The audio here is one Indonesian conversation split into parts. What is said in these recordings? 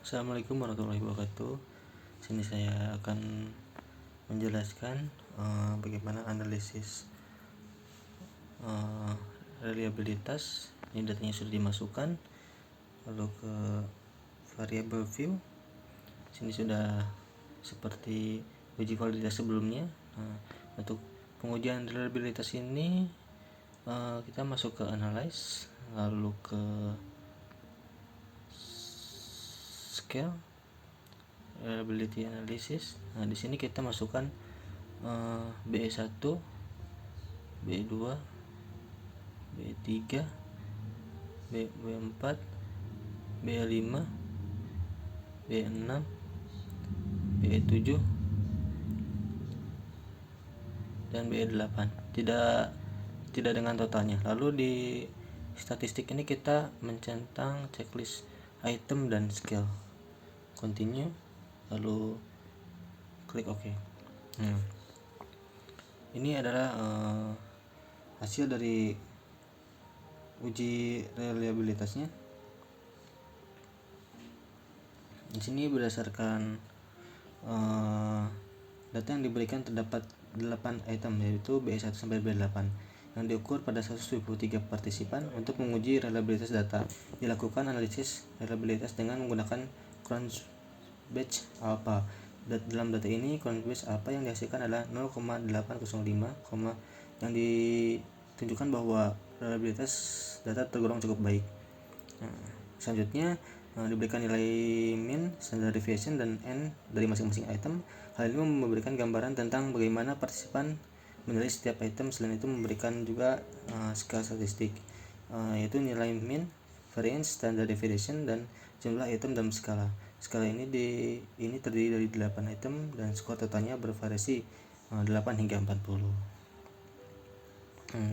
Assalamualaikum warahmatullahi wabarakatuh. Sini saya akan menjelaskan bagaimana analisis reliabilitas. Ini datanya sudah dimasukkan, lalu ke variable view. Sini sudah seperti uji validitas sebelumnya. Untuk pengujian reliabilitas ini kita masuk ke analyze, lalu ke scale reliability analysis. Nah, di sini kita masukkan BE1, BE2, BE3, BE4, BE5, BE6, BE7 dan BE8. Tidak dengan totalnya. Lalu di statistik ini kita mencentang checklist item dan scale. Continue, lalu klik OK. Ini adalah hasil dari uji reliabilitasnya. Di sini berdasarkan data yang diberikan terdapat 8 item, yaitu BE1 sampai BE8 yang diukur pada 173 partisipan. Untuk menguji reliabilitas data, dilakukan analisis reliabilitas dengan menggunakan Cronbach's alpha. Dalam data ini, Cronbach's alpha yang dihasilkan adalah 0,805, yang ditunjukkan bahwa reliabilitas data tergolong cukup baik. Selanjutnya diberikan nilai mean, standard deviation, dan n dari masing-masing item. Hal ini memberikan gambaran tentang bagaimana partisipan menilai setiap item. Selain itu memberikan juga skala statistik, yaitu nilai mean, variance, standard deviation, dan jumlah item dalam skala. Skala ini terdiri dari 8 item dan skor totalnya bervariasi 8 hingga 40.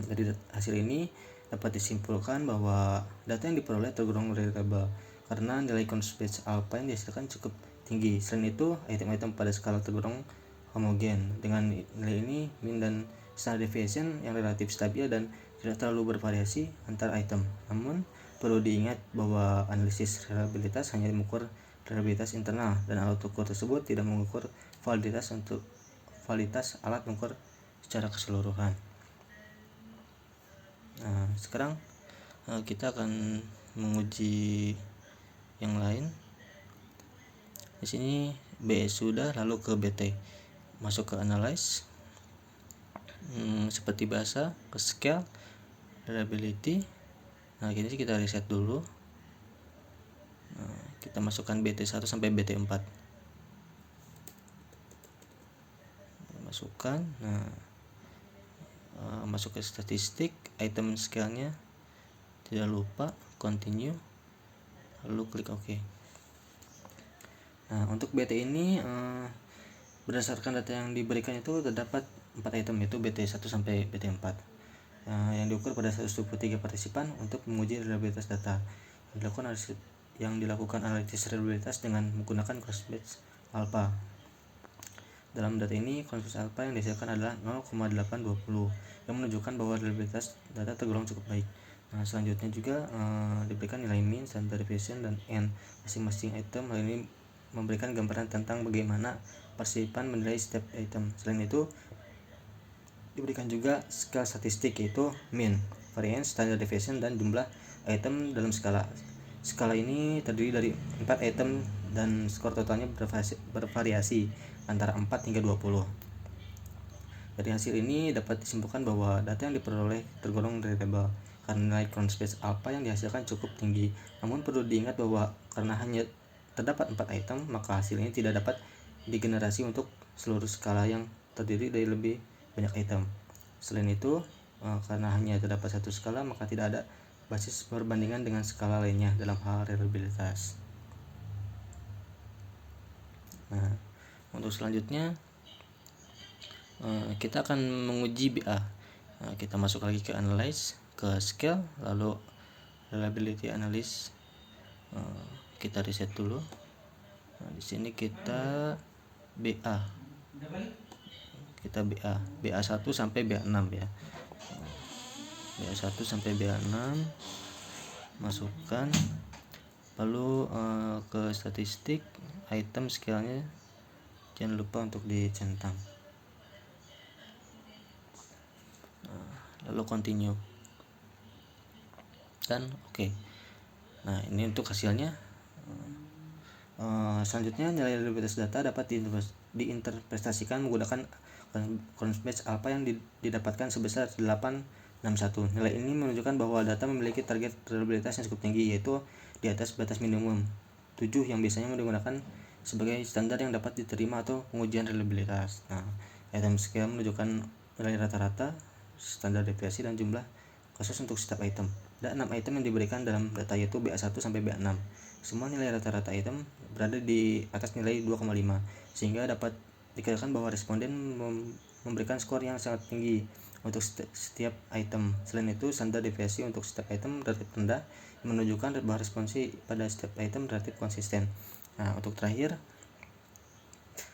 Dari hasil ini dapat disimpulkan bahwa data yang diperoleh tergolong reliable karena nilai Cronbach's alpha yang dihasilkan cukup tinggi. Selain itu, item-item pada skala tergolong homogen. Dengan nilai ini, mean dan standard deviation yang relatif stabil dan tidak terlalu bervariasi antar item. Namun, perlu diingat bahwa analisis reliabilitas hanya mengukur reliabilitas internal, dan alat ukur tersebut tidak mengukur validitas alat mengukur secara keseluruhan. Nah, sekarang kita akan menguji yang lain. Di sini BE sudah, lalu ke BT. Masuk ke analyze. Seperti biasa, ke scale, reliability. Nah, ini kita reset dulu. Kita masukkan BT1 sampai BT4. Masukkan. Masuk ke statistik, item scale-nya. Tidak lupa, continue, lalu klik OK. Nah, untuk BT ini berdasarkan data yang diberikan itu terdapat 4 item, yaitu BT1 sampai BT4 yang diukur pada 123 partisipan. Untuk menguji reliabilitas data yang dilakukan analisis reliabilitas dengan menggunakan Cronbach's alpha. Dalam data ini, Cronbach's alpha yang dihasilkan adalah 0,820 yang menunjukkan bahwa reliabilitas data tergolong cukup baik. Nah, selanjutnya juga diberikan nilai mean, standard deviation, dan n masing-masing item. Hal ini memberikan gambaran tentang bagaimana partisipan menilai setiap item. Selain itu, diberikan juga skala statistik, yaitu mean, variance, standard deviation, dan jumlah item dalam skala. Skala ini terdiri dari 4 item dan skor totalnya bervariasi antara 4 hingga 20. Dari hasil ini dapat disimpulkan bahwa data yang diperoleh tergolong reliable karena nilai Cronbach's alpha yang dihasilkan cukup tinggi. Namun perlu diingat bahwa karena hanya terdapat 4 item, maka hasil ini tidak dapat digenerasi untuk seluruh skala yang terdiri dari lebih banyak item. Selain itu, karena hanya terdapat satu skala, maka tidak ada basis perbandingan dengan skala lainnya dalam hal reliabilitas. Nah, untuk selanjutnya kita akan menguji BA. Kita masuk lagi ke analyze, ke scale, lalu reliability analysis. Kita reset dulu. Nah, di sini kita BA. Kita BA1 sampai BA6 ya. BA1 sampai BA6 masukkan, Lalu ke statistik item scale-nya jangan lupa untuk dicentang. Lalu continue dan oke. Nah, ini untuk hasilnya. Selanjutnya nilai reliabilitas data dapat diinterpretasikan menggunakan Crunchbase alpha yang didapatkan sebesar 861. Nilai ini menunjukkan bahwa data memiliki target reliabilitas yang cukup tinggi, yaitu di atas batas minimum 7 yang biasanya digunakan sebagai standar yang dapat diterima atau pengujian reliabilitas. Nah, item scale menunjukkan nilai rata-rata, standar deviasi, dan jumlah kasus untuk setiap item. Ada 6 item yang diberikan dalam data, yaitu BA1 sampai BA6. Semua nilai rata-rata item berada di atas nilai 2,5, sehingga dapat dikatakan bahwa responden memberikan skor yang sangat tinggi untuk setiap item. Selain itu, standar deviasi untuk setiap item relatif rendah, yang menunjukkan bahwa responsi pada setiap item relatif konsisten. Nah, untuk terakhir,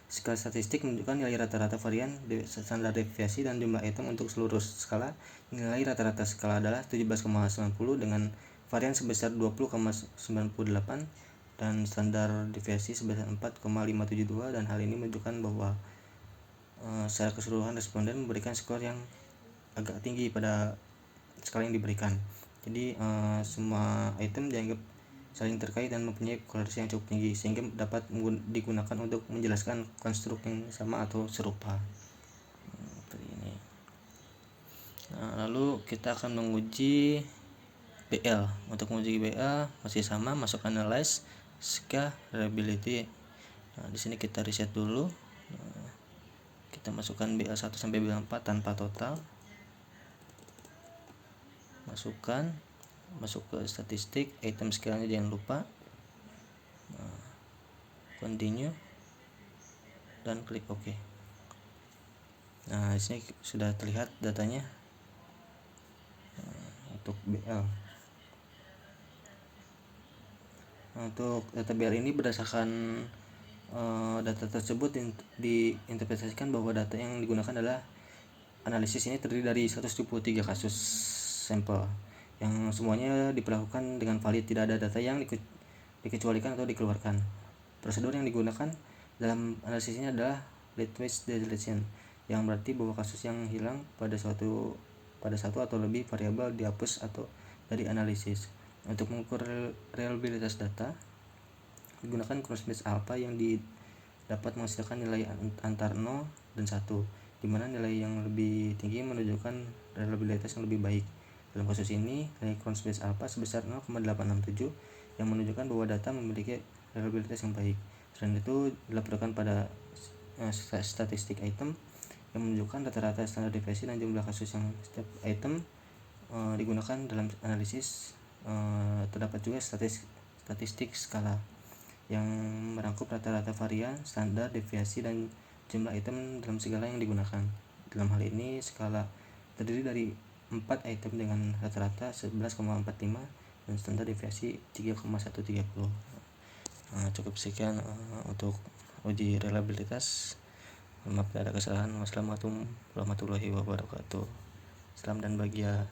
skala statistik menunjukkan nilai rata-rata varian standar deviasi dan jumlah item untuk seluruh skala. Nilai rata-rata skala adalah 17,90 dengan varian sebesar 20,98 dan standar deviasi sebesar 4,572, dan hal ini menunjukkan bahwa secara keseluruhan responden memberikan skor yang agak tinggi pada skala yang diberikan. Jadi semua item dianggap saling terkait dan mempunyai korelasi yang cukup tinggi, sehingga dapat digunakan untuk menjelaskan konstruk yang sama atau serupa. Seperti ini. Nah, lalu kita akan menguji BL. Untuk menguji BL masih sama, masuk analyze, scale, reliability. Nah, di sini kita reset dulu. Kita masukkan BL1 sampai BL4 tanpa total. Masuk ke statistik, item scale-nya jangan lupa. Continue dan klik OK. Nah, di sini sudah terlihat datanya untuk BL. Untuk data BL ini berdasarkan data tersebut diinterpretasikan bahwa data yang digunakan adalah analisis ini terdiri dari 173 kasus sampel yang semuanya diperlakukan dengan valid, tidak ada data yang dikecualikan atau dikeluarkan. Prosedur yang digunakan dalam analisis ini adalah least deletion, yang berarti bahwa kasus yang hilang pada satu atau lebih variabel dihapus atau dari analisis. Untuk mengukur reliabilitas data digunakan Crunchbase alpha yang dapat menghasilkan nilai antar 0 dan 1, di mana nilai yang lebih tinggi menunjukkan reliabilitas yang lebih baik. Dalam kasus ini, nilai Crunchbase alpha sebesar 0,867 yang menunjukkan bahwa data memiliki reliabilitas yang baik. Selain itu, dilaporkan pada statistik item yang menunjukkan rata-rata standar deviasi dan jumlah kasus yang setiap item digunakan dalam analisis. Terdapat juga statistik skala yang merangkup rata-rata varian, standar deviasi, dan jumlah item dalam segala yang digunakan. Dalam hal ini, skala terdiri dari 4 item dengan rata-rata 11,45 dan standar deviasi 3,130. Cukup sekian untuk uji reliabilitas. Maaf tidak ada kesalahan. Wassalamualaikum warahmatullahi wabarakatuh. Salam dan bahagia.